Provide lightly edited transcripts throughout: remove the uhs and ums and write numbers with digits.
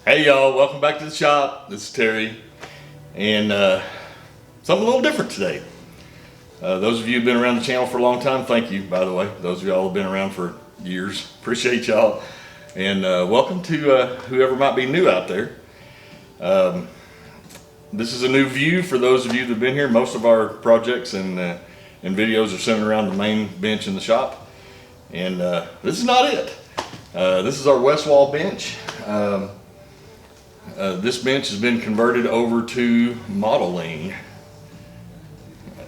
Hey y'all, welcome back to the shop. This is Terry, and something a little different today. Those of you who've been around the channel for a long time, thank you, by the way. Those of y'all who've been around for years, appreciate y'all. And welcome to whoever might be new out there. This is a new view for those of you that have been here. Most of our projects and videos are centered around the main bench in the shop. And this is not it. This is our west wall bench. This bench has been converted over to modeling.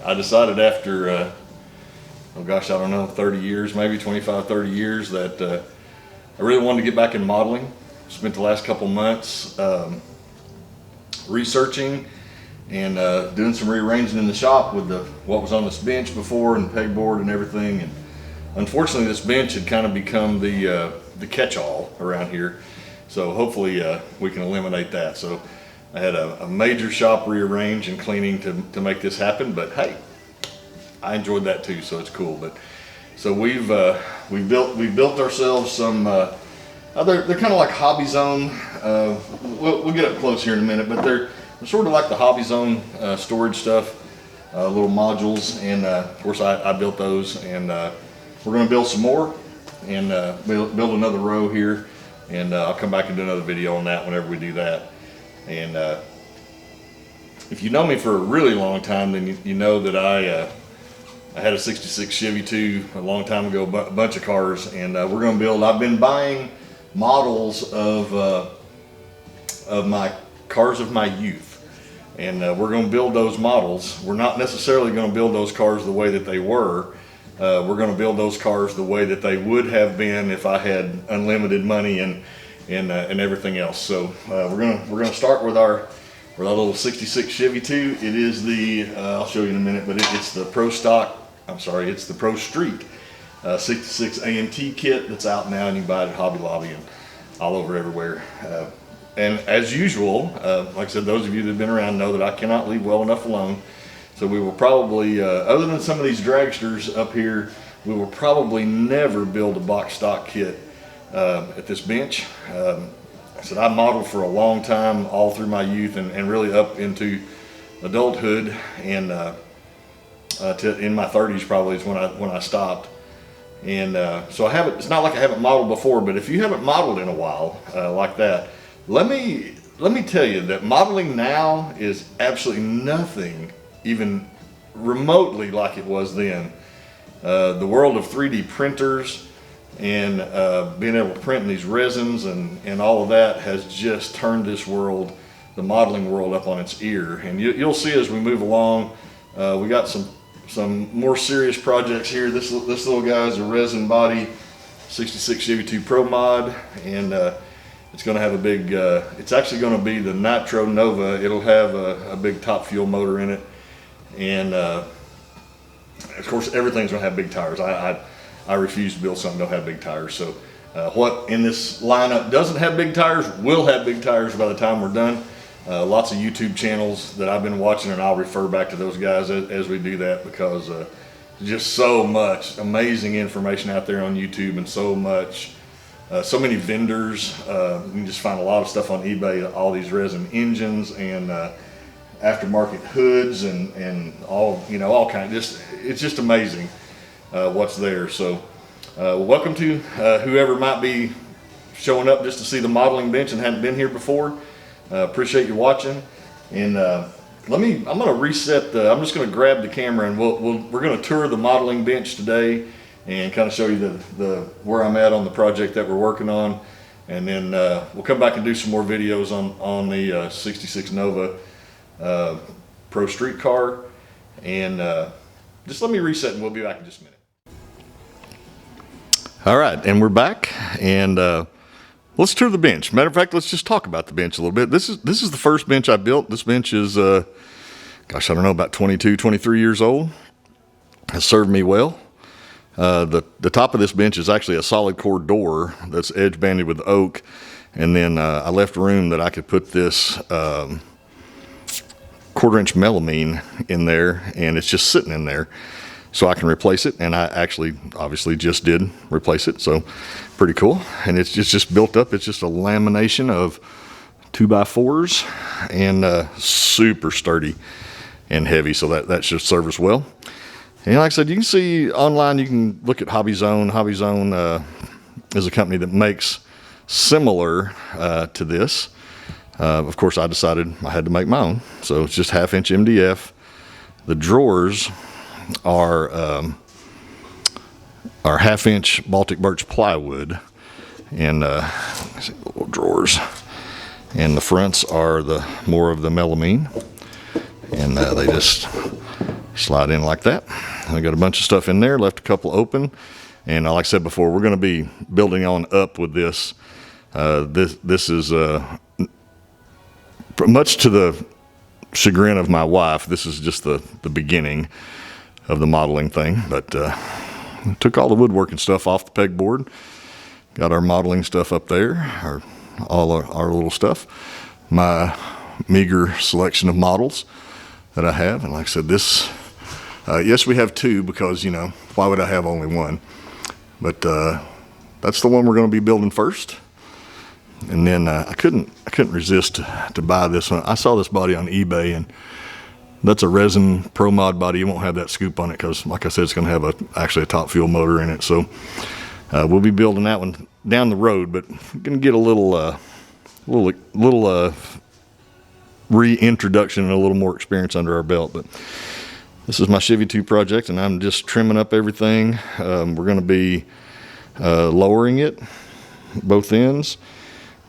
I decided after, oh gosh, I don't know, 30 years, maybe 25, 30 years, that I really wanted to get back in modeling. Spent the last couple months researching and doing some rearranging in the shop with what was on this bench before and pegboard and everything. And unfortunately, this bench had kind of become the catch-all around here. So hopefully we can eliminate that. So I had a major shop rearrange and cleaning to make this happen, but hey, I enjoyed that too, so it's cool. But so we've built ourselves some they're kind of like Hobby Zone. We'll get up close here in a minute, but they're sort of like the Hobby Zone storage stuff, little modules, and of course I built those, and we're going to build some more and build another row here. And I'll come back and do another video on that whenever we do that. And if you know me for a really long time, then you know that I had a 66 Chevy 2 a long time ago, a bunch of cars, and we're going to build. I've been buying models of my cars of my youth, and we're going to build those models. We're not necessarily going to build those cars the way that they were. We're going to build those cars the way that they would have been if I had unlimited money and everything else. So we're gonna start with our little 66 Chevy 2. It is the I'll show you in a minute, but it's the Pro Stock. I'm sorry, it's the Pro Street 66 AMT kit that's out now, and you can buy it at Hobby Lobby and all over everywhere. And as usual, like I said, those of you that have been around know that I cannot leave well enough alone. So we will probably, other than some of these dragsters up here, we will probably never build a box stock kit at this bench. I said I modeled for a long time, all through my youth and really up into adulthood, and in my 30s probably is when I stopped. And so I haven't. It's not like I haven't modeled before, but if you haven't modeled in a while like that, let me tell you that modeling now is absolutely nothing even remotely like it was then. The world of 3D printers and being able to print in these resins and all of that has just turned this world, the modeling world, up on its ear. And you'll see as we move along, we got some more serious projects here. This little guy is a resin body 66 Chevy 2 Pro mod, and it's going to have a big, it's actually going to be the Nitro Nova. It'll have a big top fuel motor in it. And of course, everything's gonna have big tires. I refuse to build something that don't have big tires. So what in this lineup doesn't have big tires will have big tires by the time we're done. Lots of YouTube channels that I've been watching, and I'll refer back to those guys as we do that, because just so much amazing information out there on YouTube, and so many vendors. You can just find a lot of stuff on eBay, all these resin engines and aftermarket hoods and all kinds. It's just amazing what's there. So welcome to whoever might be showing up just to see the modeling bench and hadn't been here before. Appreciate you watching. And I'm going to reset I'm just going to grab the camera, and we're going to tour the modeling bench today and kind of show you where I'm at on the project that we're working on. And then we'll come back and do some more videos on the 66 Nova Pro Street car. And just let me reset, and we'll be back in just a minute. All right, and we're back, and let's tour the bench. Matter of fact, let's just talk about the bench a little bit. This is the first bench I built. This bench is gosh, I don't know, about 22, 23 years old. Has served me well. The top of this bench is actually a solid core door that's edge banded with oak, and then I left room that I could put this 1/4-inch melamine in there, and it's just sitting in there. so I can replace it. And I actually obviously just did replace it, so pretty cool. And it's just built up. It's just a lamination of 2x4s, and super sturdy and heavy, so that should serve us well. And like I said, you can see online, you can look at Hobby Zone. Hobby Zone is a company that makes similar to this. Of course, I decided I had to make my own, so it's just 1/2 inch MDF. The drawers are 1/2 inch Baltic birch plywood, and little drawers. And the fronts are more of the melamine, and they just slide in like that. I got a bunch of stuff in there, left a couple open, and like I said before, we're going to be building on up with this. This is much to the chagrin of my wife. This is just the beginning of the modeling thing, but took all the woodworking stuff off the pegboard. Got our modeling stuff up there, all our little stuff. My meager selection of models that I have, and like I said, this. Yes, we have two because, you know, why would I have only one? But that's the one we're going to be building first. And then I couldn't resist to buy this one. I saw this body on eBay, and that's a resin Pro Mod body. You won't have that scoop on it because, like I said, it's going to have actually a top fuel motor in it. So we'll be building that one down the road, but we're going to get a little reintroduction and a little more experience under our belt. But this is my Chevy 2 project, and I'm just trimming up everything. We're going to be lowering it, both ends,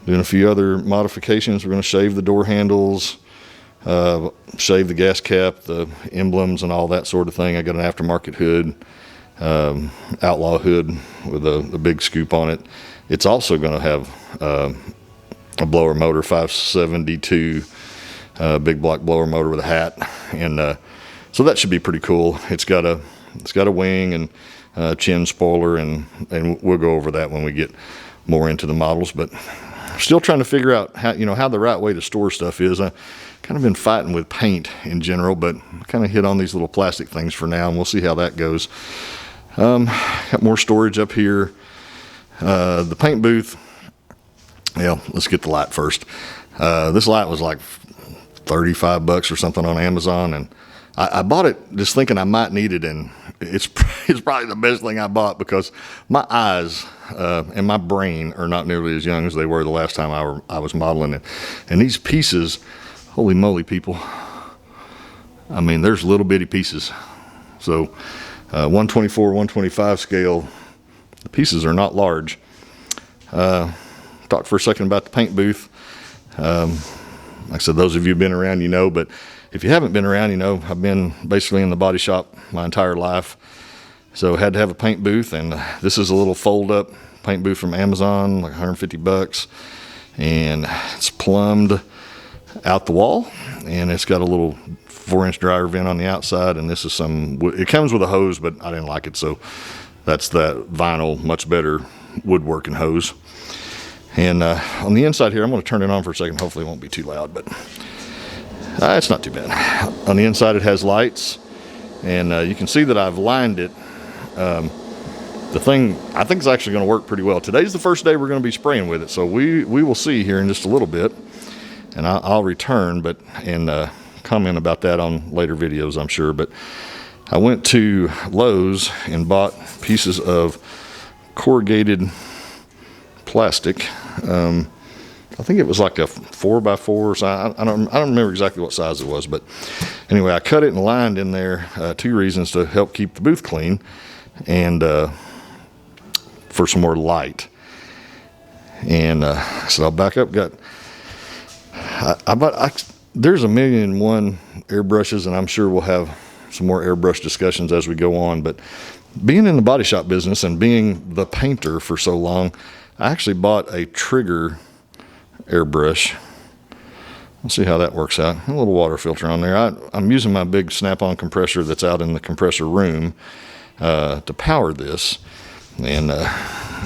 doing a few other modifications. We're going to shave the door handles, shave the gas cap, the emblems, and all that sort of thing. I got an aftermarket hood, Outlaw hood with a big scoop on it. It's also going to have a blower motor, 572, big block blower motor with a hat, and so that should be pretty cool. It's got a wing and chin spoiler, and we'll go over that when we get more into the models. But still trying to figure out how the right way to store stuff is. I kind of been fighting with paint in general, but kind of hit on these little plastic things for now, and we'll see how that goes. Got more storage up here. The paint booth. Yeah, let's get the light first. This light was like $35 or something on Amazon, and I bought it just thinking I might need it, and it's probably the best thing I bought because my eyes and my brain are not nearly as young as they were the last time I was modeling it. And these pieces, holy moly, people! I mean, there's little bitty pieces. So 124, 125 scale, the pieces are not large. Talk for a second about the paint booth. Like I said, those of you who've been around, you know, but if you haven't been around, you know, I've been basically in the body shop my entire life. So I had to have a paint booth, and this is a little fold-up paint booth from Amazon, like $150. And it's plumbed out the wall, and it's got a little 4-inch dryer vent on the outside, and this is it comes with a hose, but I didn't like it, so that's that vinyl, much better woodworking hose. And on the inside here, I'm going to turn it on for a second. Hopefully it won't be too loud, but it's not too bad. On the inside, it has lights, and you can see that I've lined it. The thing, I think, is actually going to work pretty well. Today's the first day we're going to be spraying with it, so we will see here in just a little bit, and I'll return and comment about that on later videos, I'm sure. But I went to Lowe's and bought pieces of corrugated plastic. I think it was like a 4x4, so I don't remember exactly what size it was, but anyway, I cut it and lined in there. 2 reasons: to help keep the booth clean, and for some more light. And so I'll back up. There's 1,000,001 airbrushes, and I'm sure we'll have some more airbrush discussions as we go on. But being in the body shop business and being the painter for so long, I actually bought a Trigger airbrush. We'll see how that works out. A little water filter on there. I'm using my big Snap-on compressor that's out in the compressor room to power this, and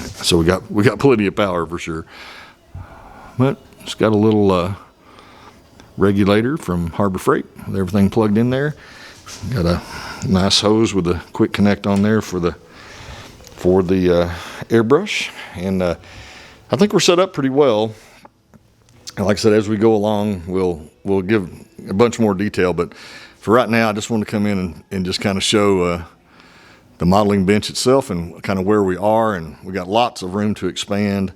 so we got plenty of power for sure. But it's got a little regulator from Harbor Freight with everything plugged in there. Got a nice hose with a quick connect on there for the airbrush, and I think we're set up pretty well. And like I said, as we go along, we'll give a bunch more detail. But for right now, I just want to come in and just kind of show the modeling bench itself and kind of where we are. And we got lots of room to expand.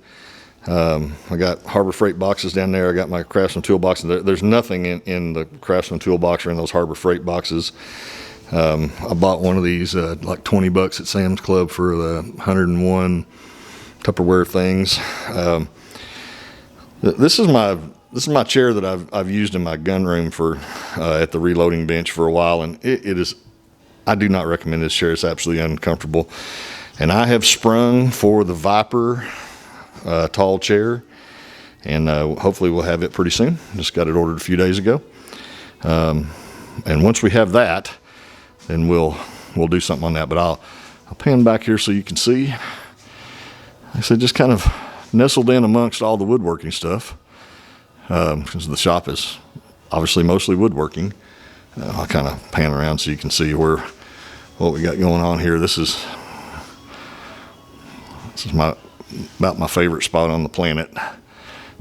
I got Harbor Freight boxes down there. I got my Craftsman toolbox. There's nothing in the Craftsman toolbox or in those Harbor Freight boxes. I bought one of these like $20 at Sam's Club for the 101 Tupperware things. This is my chair that I've used in my gun room for at the reloading bench for a while, and it is. I do not recommend this chair. It's absolutely uncomfortable, and I have sprung for the Viper tall chair, and hopefully we'll have it pretty soon. Just got it ordered a few days ago, and once we have that, then we'll do something on that. But I'll pan back here so you can see. Like I said, just kind of nestled in amongst all the woodworking stuff, because the shop is obviously mostly woodworking. I'll kind of pan around so you can see what we got going on here. This is about my favorite spot on the planet.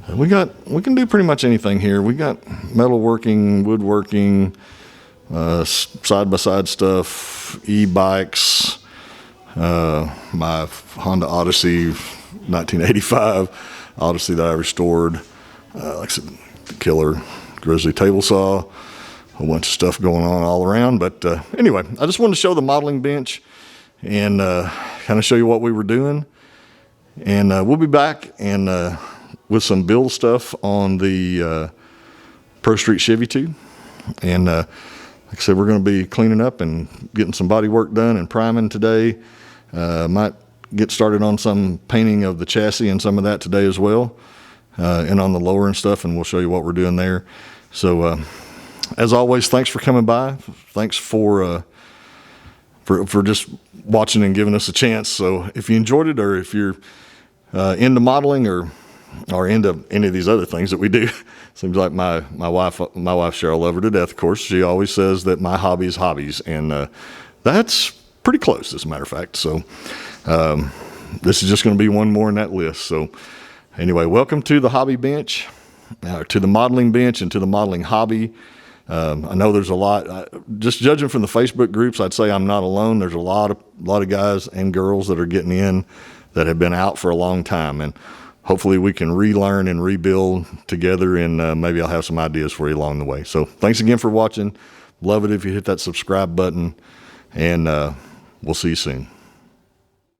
We can do pretty much anything here. We got metalworking, woodworking, side-by-side stuff, e-bikes, my Honda Odyssey 1985 Odyssey that I restored, like I said, the killer Grizzly table saw, a whole bunch of stuff going on all around. But anyway, I just wanted to show the modeling bench and kind of show you what we were doing. And we'll be back and with some build stuff on the Pro Street Chevy 2. And like I said, we're going to be cleaning up and getting some body work done and priming today. Might get started on some painting of the chassis and some of that today as well, and on the lower and stuff, and we'll show you what we're doing there. So as always, thanks for coming by. Thanks for just watching and giving us a chance. So if you enjoyed it, or if you're into modeling or into any of these other things that we do, seems like my wife Cheryl, love her to death, of course. She always says that my hobby is hobbies, and that's pretty close, as a matter of fact. So this is just going to be one more in that list. So anyway, welcome to the hobby bench, to the modeling bench, and to the modeling hobby. I know there's a lot, just judging from the Facebook groups, I'd say I'm not alone. There's a lot of guys and girls that are getting in that have been out for a long time, and hopefully we can relearn and rebuild together, and maybe I'll have some ideas for you along the way. So thanks again for watching. Love it if you hit that subscribe button, and we'll see you soon.